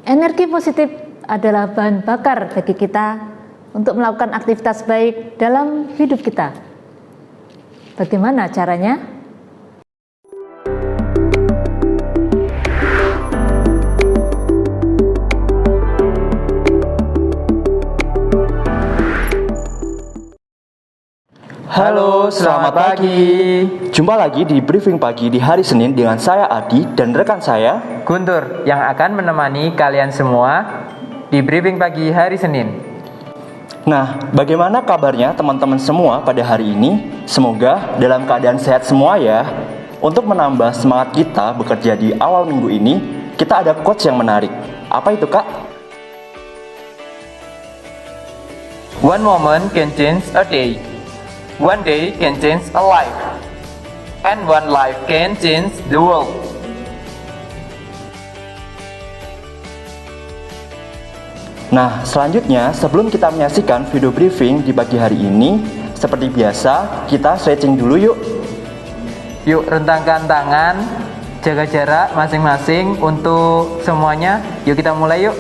Energi positif adalah bahan bakar bagi kita untuk melakukan aktivitas baik dalam hidup kita. Bagaimana caranya? Halo, selamat pagi. Jumpa lagi di briefing pagi di hari Senin dengan saya Adi dan rekan saya Guntur yang akan menemani kalian semua di briefing pagi hari Senin. Nah, bagaimana kabarnya teman-teman semua pada hari ini? Semoga dalam keadaan sehat semua ya. Untuk menambah semangat kita bekerja di awal minggu ini, kita ada quotes yang menarik. Apa itu, Kak? One moment can change a day. One day can change a life. And one life can change the world. Nah, selanjutnya sebelum kita menyaksikan video briefing di pagi hari ini, seperti biasa, kita stretching dulu yuk. Yuk rentangkan tangan, jaga jarak masing-masing untuk semuanya. Yuk kita mulai yuk.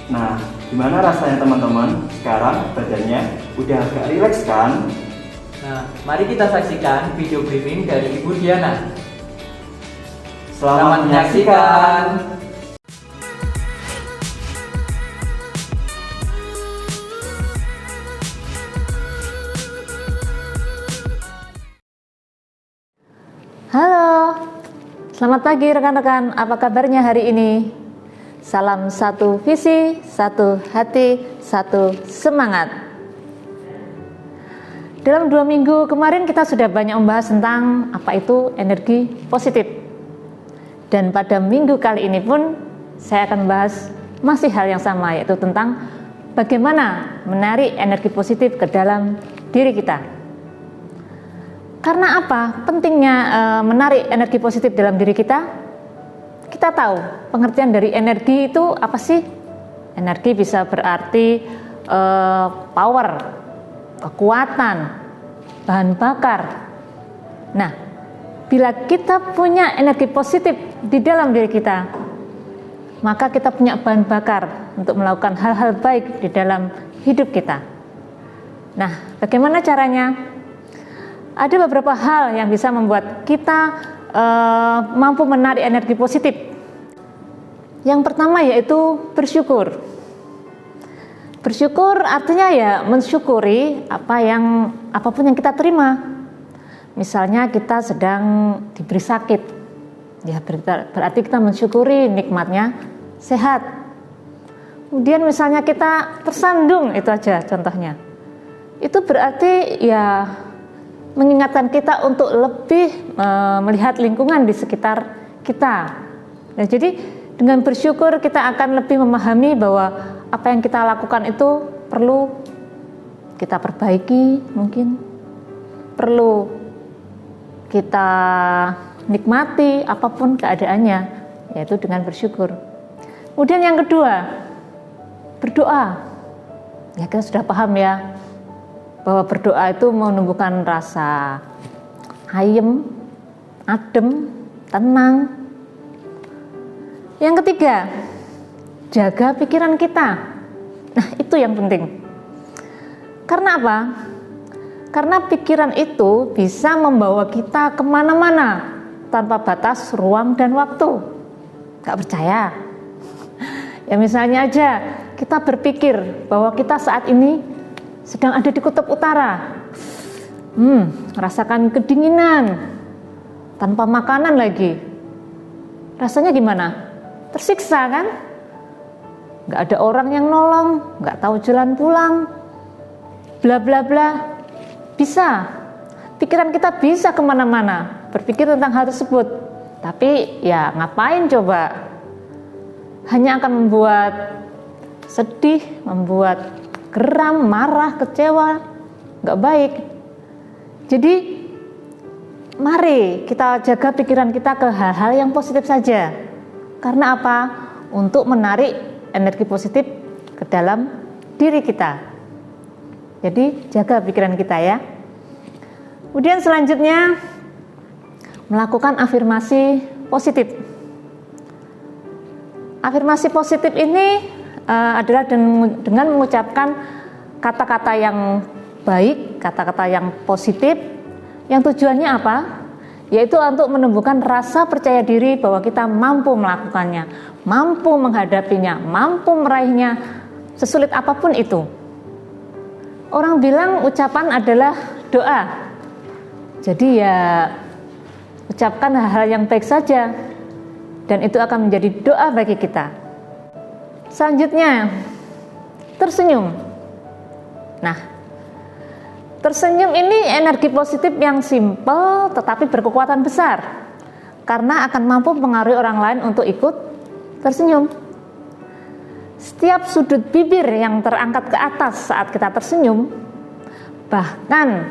Nah, gimana rasanya teman-teman? Sekarang badannya udah agak rileks kan? Nah, mari kita saksikan video briefing dari Ibu Diana. Selamat menyaksikan. Halo, selamat pagi rekan-rekan. Apa kabarnya hari ini? Salam satu visi, satu hati, satu semangat. Dalam 2 minggu kemarin kita sudah banyak membahas tentang apa itu energi positif. Dan pada minggu kali ini pun saya akan membahas masih hal yang sama, yaitu tentang bagaimana menarik energi positif ke dalam diri kita. Karena apa pentingnya menarik energi positif dalam diri kita? Kita tahu pengertian dari energi itu apa sih? Energi bisa berarti power, kekuatan, bahan bakar. Nah, bila kita punya energi positif di dalam diri kita, maka kita punya bahan bakar untuk melakukan hal-hal baik di dalam hidup kita. Nah, bagaimana caranya? Ada beberapa hal yang bisa membuat kita mampu menarik energi positif. Yang pertama yaitu bersyukur. Bersyukur artinya ya mensyukuri apapun yang kita terima. Misalnya kita sedang diberi sakit, ya berarti kita mensyukuri nikmatnya sehat. Kemudian misalnya kita tersandung, itu aja contohnya. Itu berarti ya mengingatkan kita untuk lebih melihat lingkungan di sekitar kita. Nah, jadi dengan bersyukur kita akan lebih memahami bahwa apa yang kita lakukan itu perlu kita perbaiki, mungkin perlu kita nikmati apapun keadaannya, yaitu dengan bersyukur. Kemudian yang kedua, berdoa. Ya, kita sudah paham ya bahwa berdoa itu menumbuhkan rasa ayem, adem, tenang. Yang ketiga, jaga pikiran kita. Nah, itu yang penting. Karena apa? Karena pikiran itu bisa membawa kita kemana-mana tanpa batas ruang dan waktu. Gak percaya? Ya misalnya aja kita berpikir bahwa kita saat ini sedang ada di kutub utara, rasakan kedinginan, tanpa makanan lagi. Rasanya gimana? Tersiksa kan? Gak ada orang yang nolong, gak tahu jalan pulang. bla bla bla. Bisa, pikiran kita bisa kemana-mana berpikir tentang hal tersebut. Tapi ya ngapain coba? Hanya akan membuat sedih, membuat geram, marah, kecewa, nggak baik. Jadi mari kita jaga pikiran kita ke hal-hal yang positif saja. Karena apa? Untuk menarik energi positif ke dalam diri kita. Jadi jaga pikiran kita ya. Kemudian selanjutnya melakukan afirmasi positif. Afirmasi positif ini adalah dengan mengucapkan kata-kata yang baik, kata-kata yang positif, yang tujuannya apa? Yaitu untuk menumbuhkan rasa percaya diri bahwa kita mampu melakukannya, mampu menghadapinya, mampu meraihnya, sesulit apapun itu. Orang bilang ucapan adalah doa. Jadi ya ucapkan hal-hal yang baik saja, dan itu akan menjadi doa bagi kita. Selanjutnya, tersenyum. Nah, tersenyum ini energi positif yang simpel tetapi berkekuatan besar, karena akan mampu mempengaruhi orang lain untuk ikut tersenyum. Setiap sudut bibir yang terangkat ke atas saat kita tersenyum, bahkan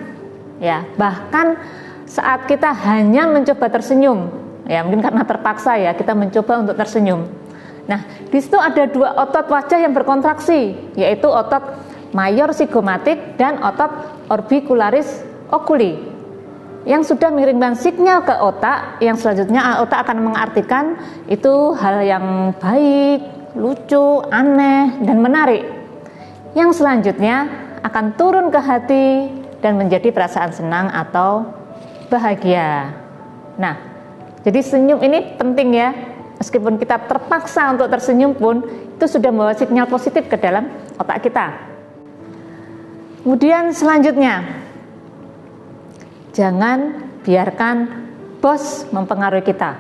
saat kita hanya mencoba tersenyum, ya mungkin karena terpaksa ya kita mencoba untuk tersenyum. Nah, di situ ada dua otot wajah yang berkontraksi, yaitu otot major sigomatik dan otot orbicularis oculi, yang sudah mengirimkan sinyal ke otak, yang selanjutnya otak akan mengartikan itu hal yang baik, lucu, aneh, dan menarik. Yang selanjutnya akan turun ke hati dan menjadi perasaan senang atau bahagia. Nah, jadi senyum ini penting ya. Meskipun kita terpaksa untuk tersenyum pun, itu sudah membawa sinyal positif ke dalam otak kita. Kemudian selanjutnya, jangan biarkan bos mempengaruhi kita.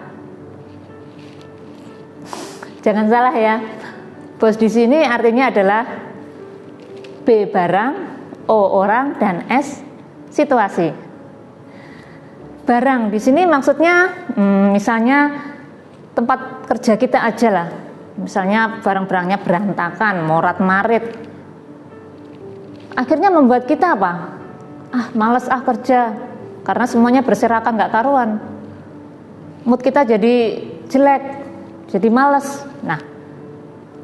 Jangan salah ya, bos di sini artinya adalah B barang, O orang, dan S situasi. Barang di sini maksudnya misalnya tempat kerja kita aja lah. Misalnya barang-barangnya berantakan, morat-marit. Akhirnya membuat kita apa? Males kerja, karena semuanya berserakan gak karuan. Mood kita jadi jelek, jadi males. Nah,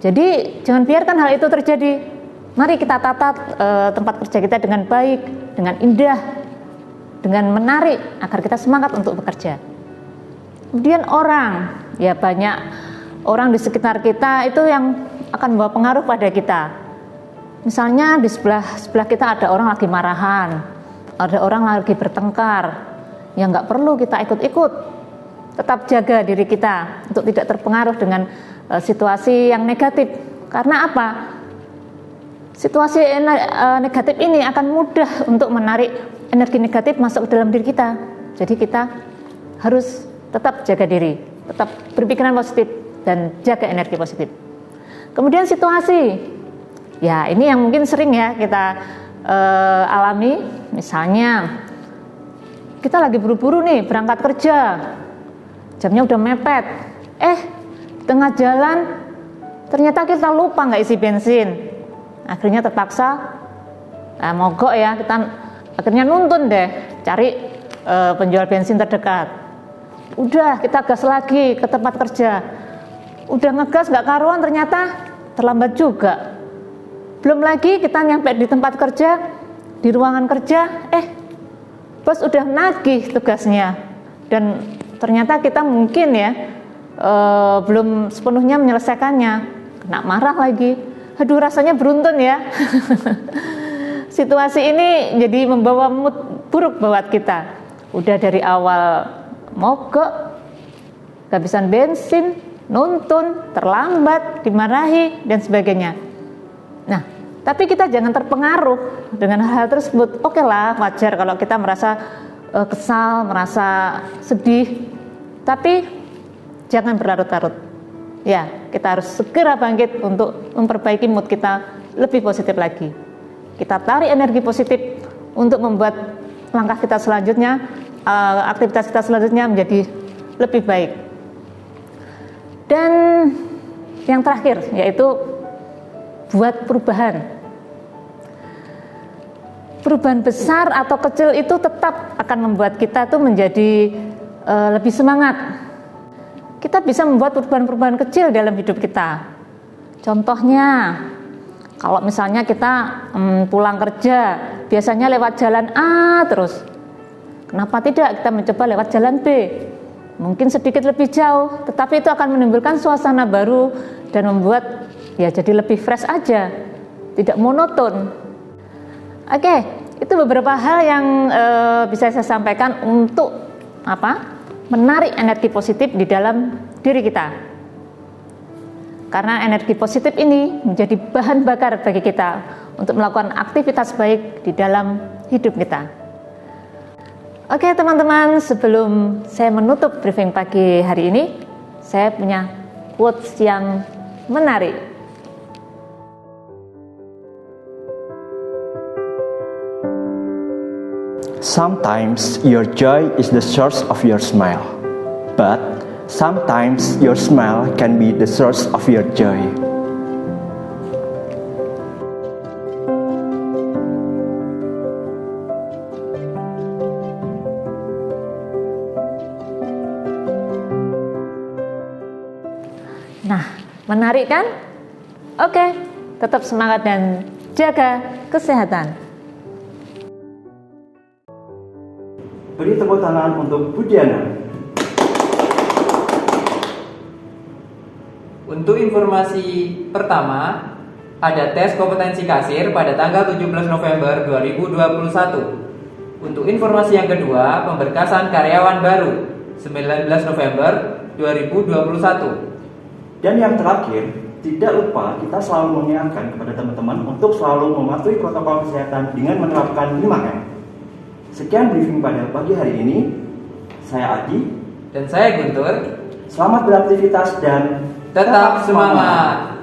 jadi jangan biarkan hal itu terjadi. Mari kita tata tempat kerja kita dengan baik, dengan indah, dengan menarik, agar kita semangat untuk bekerja. Kemudian orang, ya banyak orang di sekitar kita itu yang akan membawa pengaruh pada kita. Misalnya di sebelah kita ada orang lagi marahan, ada orang lagi bertengkar, yang nggak perlu kita ikut-ikut. Tetap jaga diri kita untuk tidak terpengaruh dengan situasi yang negatif. Karena apa? Situasi negatif ini akan mudah untuk menarik energi negatif masuk ke dalam diri kita. Jadi kita harus tetap jaga diri, tetap berpikiran positif dan jaga energi positif. Kemudian situasi, ya ini yang mungkin sering ya kita alami. Misalnya kita lagi buru-buru nih berangkat kerja, jamnya udah mepet, di tengah jalan ternyata kita lupa nggak isi bensin. Akhirnya terpaksa mogok ya, kita akhirnya nuntun deh cari penjual bensin terdekat. Udah kita gas lagi ke tempat kerja, udah ngegas nggak karuan, ternyata terlambat juga. Belum lagi kita nyampe di tempat kerja, di ruangan kerja, bos udah nagih tugasnya, dan ternyata kita mungkin ya belum sepenuhnya menyelesaikannya, kena marah lagi. Aduh, rasanya beruntun ya. Situasi ini jadi membawa mood buruk buat kita. Udah dari awal mogok, kehabisan bensin, nuntun, terlambat, dimarahi, dan sebagainya. Nah, tapi kita jangan terpengaruh dengan hal tersebut. Oke lah, wajar kalau kita merasa kesal, merasa sedih, tapi jangan berlarut-larut. Ya, kita harus segera bangkit untuk memperbaiki mood kita lebih positif lagi. kita tarik energi positif untuk membuat langkah kita selanjutnya, aktivitas kita selanjutnya menjadi lebih baik. Dan yang terakhir yaitu buat perubahan. Perubahan besar atau kecil itu tetap akan membuat kita tuh menjadi lebih semangat. Kita bisa membuat perubahan-perubahan kecil dalam hidup kita. Contohnya, kalau misalnya kita pulang kerja, biasanya lewat jalan A terus. Kenapa tidak kita mencoba lewat jalan B? Mungkin sedikit lebih jauh, tetapi itu akan menimbulkan suasana baru dan membuat ya jadi lebih fresh aja, tidak monoton. Oke, itu beberapa hal yang bisa saya sampaikan untuk menarik energi positif di dalam diri kita. Karena energi positif ini menjadi bahan bakar bagi kita untuk melakukan aktivitas baik di dalam hidup kita. Oke teman-teman, sebelum saya menutup briefing pagi hari ini, saya punya quotes yang menarik. Sometimes your joy is the source of your smile, but sometimes your smile can be the source of your joy. Nah, menarik kan? Oke, tetap semangat dan jaga kesehatan. Beri tepuk tangan untuk Budiana. Untuk informasi pertama, ada tes kompetensi kasir pada tanggal 17 November 2021. Untuk informasi yang kedua, pemberkasan karyawan baru 19 November 2021. Dan yang terakhir, tidak lupa kita selalu mengingatkan kepada teman-teman untuk selalu mematuhi protokol kesehatan dengan menerapkan 5M. Sekian briefing pada pagi hari ini. Saya Adi Dan saya Guntur. Selamat beraktivitas dan Tetap semangat.